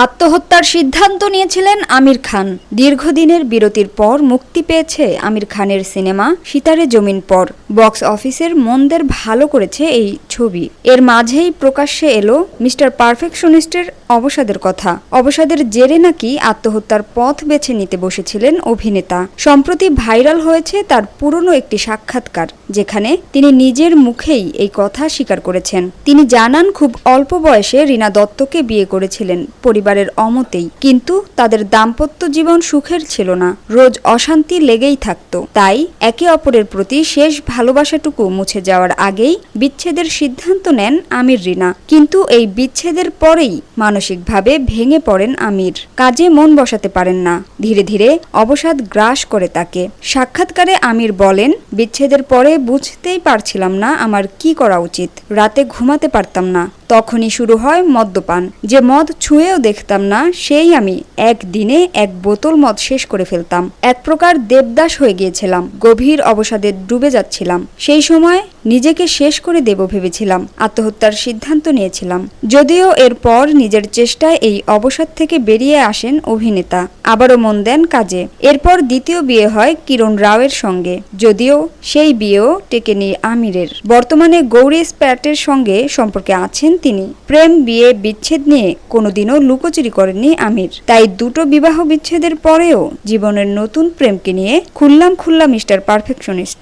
আত্মহত্যার সিদ্ধান্ত নিয়েছিলেন আমির খান। দীর্ঘদিনের বিরতির পর মুক্তি পেয়েছে আমির খানের সিনেমা সিতারে জমিন পর। বক্স অফিসের মনদের ভালো করেছে এই ছবি। এর মাঝেই প্রকাশ্যে এলো মিস্টার পারফেকশনিস্টের অবসাদের কথা। অবসাদের জেরে নাকি আত্মহত্যার পথ বেছে নিতে বসেছিলেন অভিনেতা। সম্প্রতি ভাইরাল হয়েছে তার পুরনো একটি সাক্ষাৎকার, যেখানে তিনি নিজের মুখেই এই কথা স্বীকার করেছেন। তিনি জানান, খুব অল্প বয়সে রীনা দত্তকে বিয়ে করেছিলেন পরিবারের অমতেই, কিন্তু তাদের দাম্পত্য জীবন সুখের ছিল না, রোজ অশান্তি লেগেই থাকতো। তাই একে অপরের প্রতি শেষ ভালোবাসাটুকু মুছে যাওয়ার আগেই বিচ্ছেদের সিদ্ধান্ত নেন আমির রীনা। কিন্তু এই বিচ্ছেদের পরেই মানসিকভাবে ভেঙে পড়েন আমির। কাজে মন বসাতে পারেন না। ধীরে ধীরে অবসাদ গ্রাস করে তাকে। সাক্ষাৎকারে আমির বলেন, বিচ্ছেদের পরে বুঝতেই পারছিলাম না আমার কি করা উচিত। রাতে ঘুমাতে পারতাম না। তখনই শুরু হয় মদ্যপান। যে মদ ছুঁয়েও দেখতাম না, সেই আমি একদিনে 1 বোতল মদ শেষ করে ফেলতাম। এক প্রকার দেবদাস হয়ে গিয়েছিলাম। গভীর অবসাদে ডুবে যাচ্ছিলাম। সেই সময় নিজেকে শেষ করে দেব ভেবেছিলাম। আত্মহত্যার সিদ্ধান্ত নিয়েছিলাম। যদিও এরপর নিজের চেষ্টায় এই অবসাদ থেকে বেরিয়ে আসেন অভিনেতা। আবারও মন দেন কাজে। এরপর দ্বিতীয় বিয়ে হয় কিরণ রাওয়ের সঙ্গে, যদিও সেই বিয়েও টেকেনি আমিরের। বর্তমানে গৌরী স্প্যাটের সঙ্গে সম্পর্কে আছেন তিনি। প্রেম, বিয়ে, বিচ্ছেদ নিয়ে কোনোদিনও লুকোচুরি করেননি আমির। তাই দুটো বিবাহ বিচ্ছেদের পরেও জীবনের নতুন প্রেমকে নিয়ে খুললাম মিস্টার পারফেকশনিস্ট।